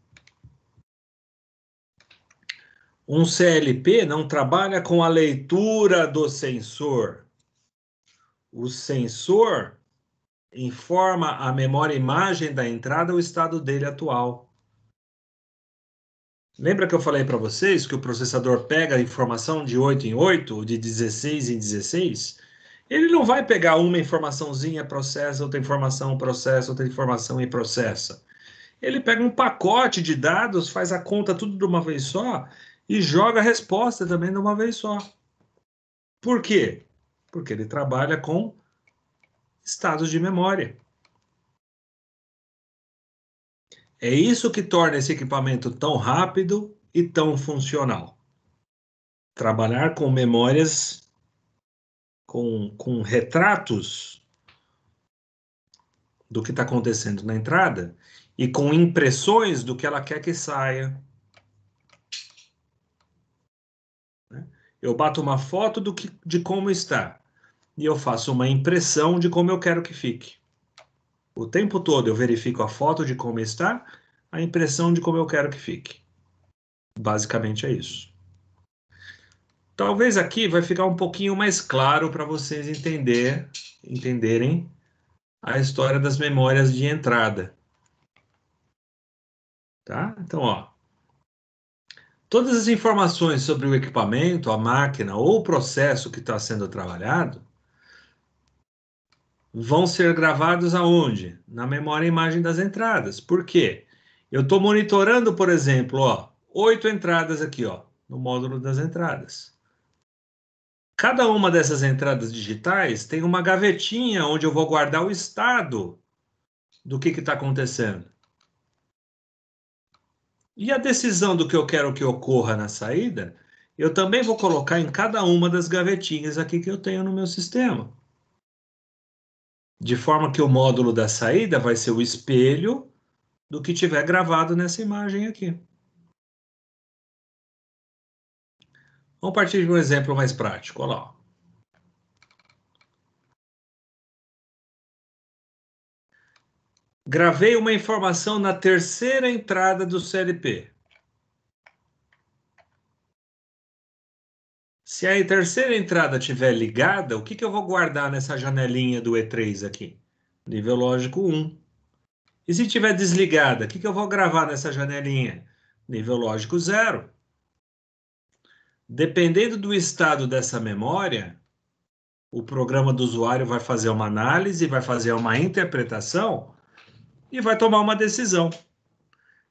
Um CLP não trabalha com a leitura do sensor. O sensor informa a memória imagem da entrada o estado dele atual. Lembra que eu falei para vocês que o processador pega a informação de 8 em 8, ou de 16 em 16? Ele não vai pegar uma informaçãozinha, processa, outra informação, processa, outra informação e processa. Ele pega um pacote de dados, faz a conta tudo de uma vez só e joga a resposta também de uma vez só. Por quê? Porque ele trabalha com estados de memória. É isso que torna esse equipamento tão rápido e tão funcional. Trabalhar com memórias, com retratos do que está acontecendo na entrada e com impressões do que ela quer que saia. Eu bato uma foto de como está e eu faço uma impressão de como eu quero que fique. O tempo todo eu verifico a foto de como está, a impressão de como eu quero que fique. Basicamente é isso. Talvez aqui vai ficar um pouquinho mais claro para vocês entenderem a história das memórias de entrada. Tá? Então, ó, todas as informações sobre o equipamento, a máquina ou o processo que está sendo trabalhado vão ser gravados aonde? Na memória imagem das entradas. Por quê? Eu estou monitorando, por exemplo, ó, 8 entradas aqui, ó, no módulo das entradas. Cada uma dessas entradas digitais tem uma gavetinha onde eu vou guardar o estado do que está acontecendo. E a decisão do que eu quero que ocorra na saída, eu também vou colocar em cada uma das gavetinhas aqui que eu tenho no meu sistema. De forma que o módulo da saída vai ser o espelho do que tiver gravado nessa imagem aqui. Vamos partir de um exemplo mais prático. Olha lá. Gravei uma informação na terceira entrada do CLP. Se a terceira entrada estiver ligada, o que eu vou guardar nessa janelinha do E3 aqui? Nível lógico 1. E se estiver desligada, o que eu vou gravar nessa janelinha? Nível lógico 0. Dependendo do estado dessa memória, o programa do usuário vai fazer uma análise, vai fazer uma interpretação e vai tomar uma decisão.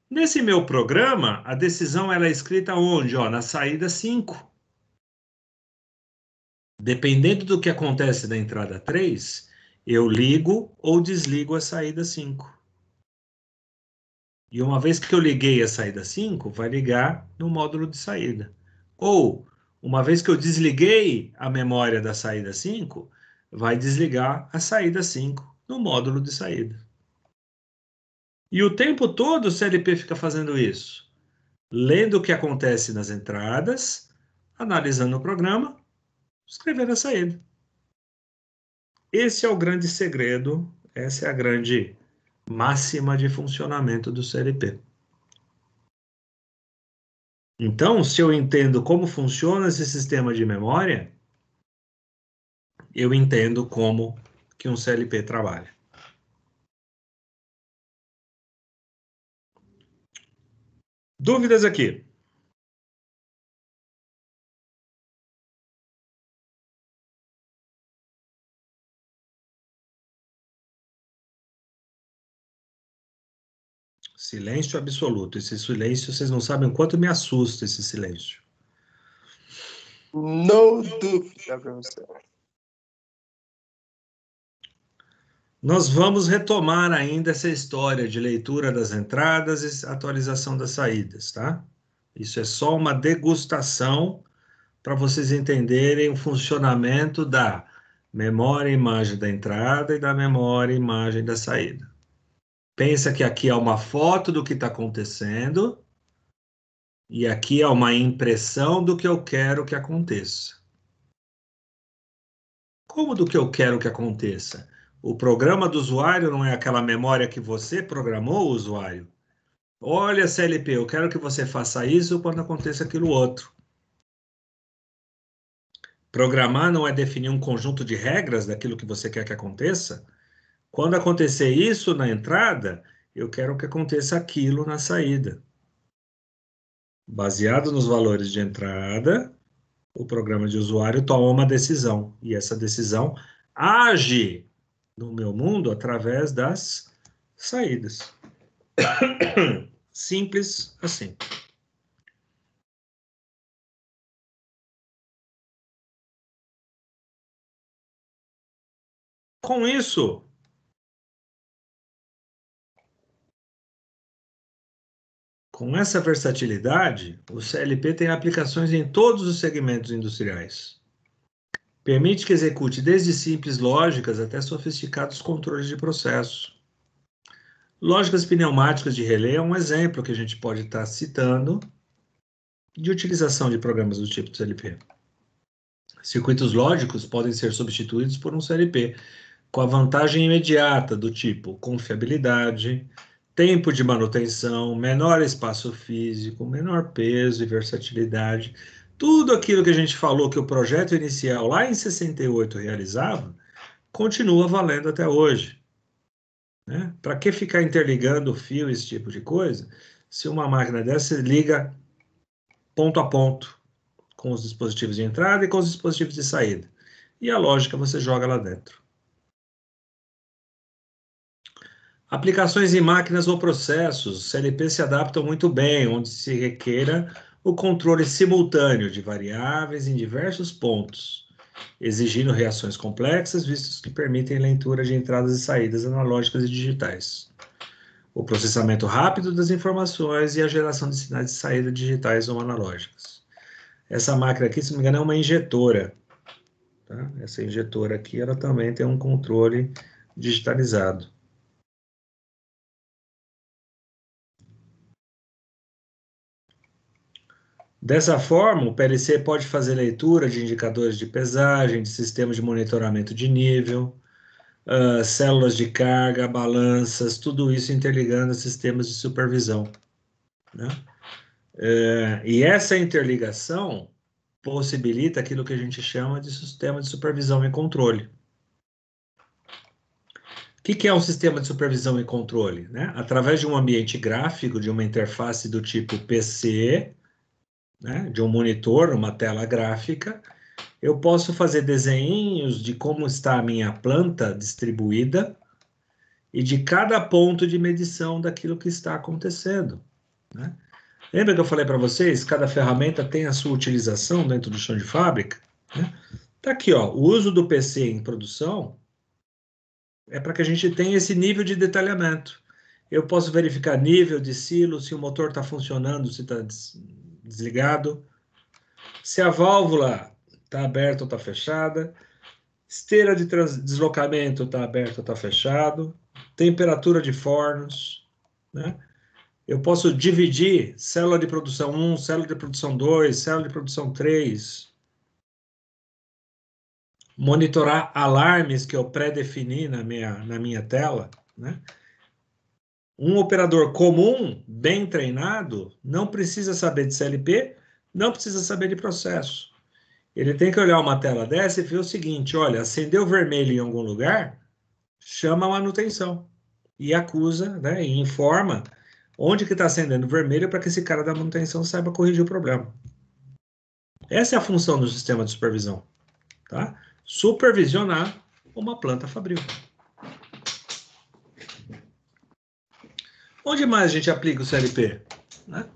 Nesse meu programa, a decisão ela é escrita onde? Ó, na saída 5. Dependendo do que acontece na entrada 3, eu ligo ou desligo a saída 5. E uma vez que eu liguei a saída 5, vai ligar no módulo de saída. Ou, uma vez que eu desliguei a memória da saída 5, vai desligar a saída 5 no módulo de saída. E o tempo todo o CLP fica fazendo isso. Lendo o que acontece nas entradas, analisando o programa, escrevendo a saída. Esse é o grande segredo, essa é a grande máxima de funcionamento do CLP. Então, se eu entendo como funciona esse sistema de memória, eu entendo como que um CLP trabalha. Dúvidas aqui? Silêncio absoluto. Esse silêncio, vocês não sabem o quanto me assusta esse silêncio. Não dúvida, professor. Nós vamos retomar ainda essa história de leitura das entradas e atualização das saídas, tá? Isso é só uma degustação para vocês entenderem o funcionamento da memória e imagem da entrada e da memória e imagem da saída. Pensa que aqui é uma foto do que está acontecendo e aqui é uma impressão do que eu quero que aconteça. Como do que eu quero que aconteça? O programa do usuário não é aquela memória que você programou, o usuário? Olha, CLP, eu quero que você faça isso quando aconteça aquilo outro. Programar não é definir um conjunto de regras daquilo que você quer que aconteça? Quando acontecer isso na entrada, eu quero que aconteça aquilo na saída. Baseado nos valores de entrada, o programa de usuário toma uma decisão, e essa decisão age no meu mundo através das saídas. Simples assim. Com isso, com essa versatilidade, o CLP tem aplicações em todos os segmentos industriais. Permite que execute desde simples lógicas até sofisticados controles de processo. Lógicas pneumáticas de relé é um exemplo que a gente pode estar citando de utilização de programas do tipo CLP. Circuitos lógicos podem ser substituídos por um CLP, com a vantagem imediata do tipo confiabilidade, tempo de manutenção, menor espaço físico, menor peso e versatilidade. Tudo aquilo que a gente falou que o projeto inicial lá em 68 realizava, continua valendo até hoje. Né? Para que ficar interligando o fio, esse tipo de coisa, se uma máquina dessa liga ponto a ponto com os dispositivos de entrada e com os dispositivos de saída. E a lógica você joga lá dentro. Aplicações em máquinas ou processos, CLP se adaptam muito bem, onde se requeira o controle simultâneo de variáveis em diversos pontos, exigindo reações complexas, vistos que permitem leitura de entradas e saídas analógicas e digitais, o processamento rápido das informações e a geração de sinais de saída digitais ou analógicas. Essa máquina aqui, se não me engano, é uma injetora. Tá? Essa injetora aqui, ela também tem um controle digitalizado. Dessa forma, o PLC pode fazer leitura de indicadores de pesagem, de sistemas de monitoramento de nível, células de carga, balanças, tudo isso interligando a sistemas de supervisão. Né? E essa interligação possibilita aquilo que a gente chama de sistema de supervisão e controle. O que é um sistema de supervisão e controle? Né? Através de um ambiente gráfico, de uma interface do tipo PC, né, de um monitor, uma tela gráfica, eu posso fazer desenhos de como está a minha planta distribuída e de cada ponto de medição daquilo que está acontecendo. Né? Lembra que eu falei para vocês? Cada ferramenta tem a sua utilização dentro do chão de fábrica. Né? Tá aqui, ó, o uso do PC em produção é para que a gente tenha esse nível de detalhamento. Eu posso verificar nível de silo, se o motor está funcionando, se está desligado, se a válvula está aberta ou está fechada, esteira de deslocamento está aberta ou está fechado, temperatura de fornos, né? Eu posso dividir célula de produção 1, célula de produção 2, célula de produção 3, monitorar alarmes que eu pré-defini na minha tela, né? Um operador comum, bem treinado, não precisa saber de CLP, não precisa saber de processo. Ele tem que olhar uma tela dessa e ver o seguinte, olha, acendeu vermelho em algum lugar, chama a manutenção e acusa, né, e informa onde que está acendendo vermelho para que esse cara da manutenção saiba corrigir o problema. Essa é a função do sistema de supervisão, tá? Supervisionar uma planta fabril. Onde mais a gente aplica o CLP? Né?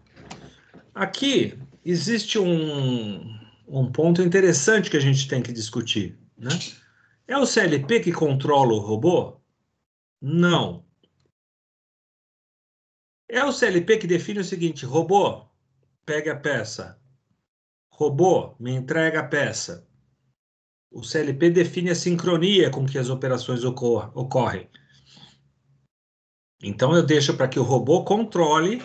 Aqui existe um ponto interessante que a gente tem que discutir. Né? É o CLP que controla o robô? Não. É o CLP que define o seguinte, robô, pegue a peça. Robô, me entrega a peça. O CLP define a sincronia com que as operações ocorrem. Então, eu deixo para que o robô controle,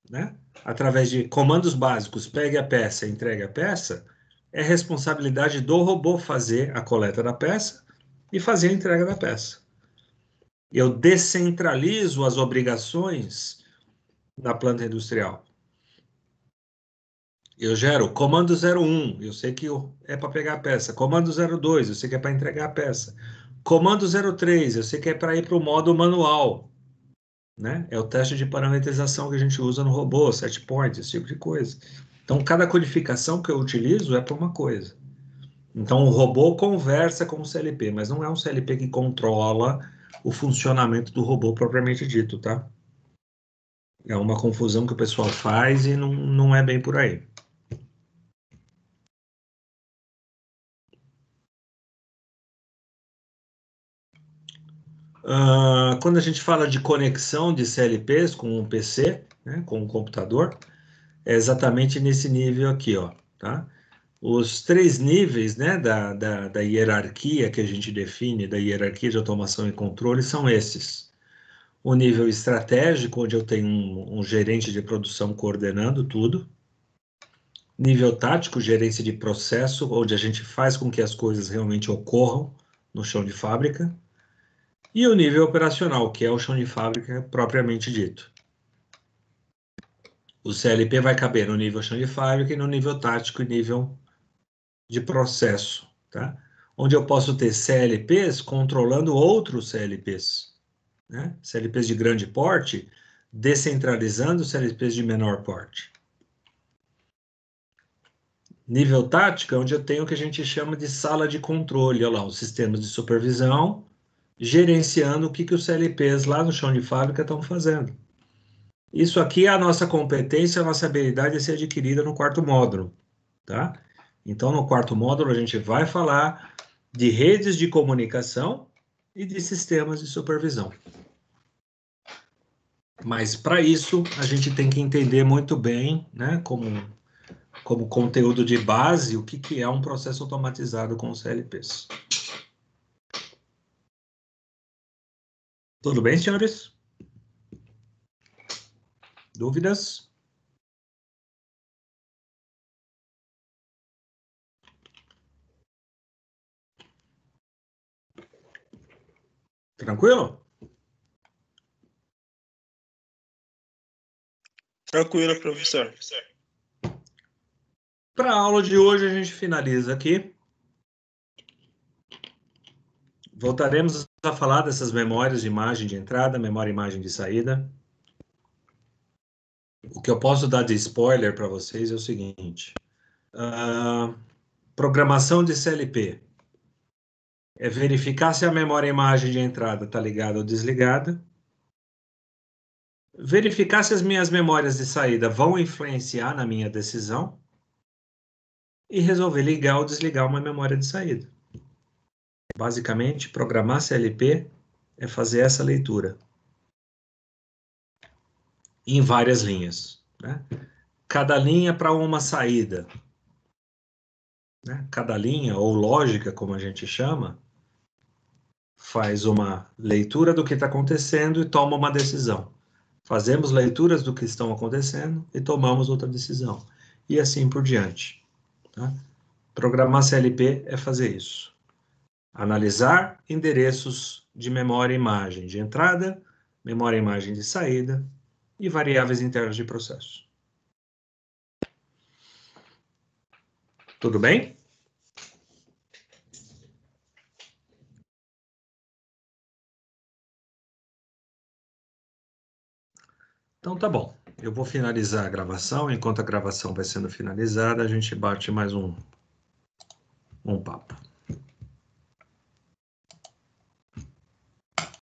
né, através de comandos básicos, pegue a peça, entregue a peça, é responsabilidade do robô fazer a coleta da peça e fazer a entrega da peça. Eu descentralizo as obrigações da planta industrial. Eu gero comando 01, eu sei que é para pegar a peça. Comando 02, eu sei que é para entregar a peça. Comando 03, eu sei que é para ir para o modo manual. Né? É o teste de parametrização que a gente usa no robô, set point, esse tipo de coisa. Então, cada codificação que eu utilizo é para uma coisa. Então, o robô conversa com o CLP, mas não é um CLP que controla o funcionamento do robô propriamente dito, tá? É uma confusão que o pessoal faz e não é bem por aí. Quando a gente fala de conexão de CLPs com um PC, né, com um computador, é exatamente nesse nível aqui, ó, tá? Os 3 níveis, né, da hierarquia que a gente define, da hierarquia de automação e controle, são esses. O nível estratégico, onde eu tenho um gerente de produção coordenando tudo. Nível tático, gerência de processo, onde a gente faz com que as coisas realmente ocorram no chão de fábrica. E o nível operacional, que é o chão de fábrica propriamente dito. O CLP vai caber no nível chão de fábrica e no nível tático e nível de processo, tá? Onde eu posso ter CLPs controlando outros CLPs, né? CLPs de grande porte, descentralizando CLPs de menor porte. Nível tático é onde eu tenho o que a gente chama de sala de controle, olha lá, os sistemas de supervisão, gerenciando o que os CLPs lá no chão de fábrica estão fazendo. Isso aqui é a nossa competência, a nossa habilidade a ser adquirida no 4º módulo, tá? Então, no 4º módulo, a gente vai falar de redes de comunicação e de sistemas de supervisão. Mas, para isso, a gente tem que entender muito bem, né, como conteúdo de base, o que é um processo automatizado com os CLPs. Tudo bem, senhores? Dúvidas? Tranquilo? Tranquilo, professor. Para a aula de hoje, a gente finaliza aqui. Voltaremos a falar dessas memórias de imagem de entrada, memória e imagem de saída. O que eu posso dar de spoiler para vocês é o seguinte. Programação de CLP é verificar se a memória e imagem de entrada está ligada ou desligada. Verificar se as minhas memórias de saída vão influenciar na minha decisão. E resolver ligar ou desligar uma memória de saída. Basicamente, programar CLP é fazer essa leitura em várias linhas, né? Cada linha para uma saída, né? Cada linha, ou lógica, como a gente chama, faz uma leitura do que está acontecendo e toma uma decisão. Fazemos leituras do que estão acontecendo e tomamos outra decisão. E assim por diante, tá? Programar CLP é fazer isso. Analisar endereços de memória e imagem de entrada, memória e imagem de saída e variáveis internas de processo. Tudo bem? Então tá bom. Eu vou finalizar a gravação. Enquanto a gravação vai sendo finalizada, a gente bate mais um papo.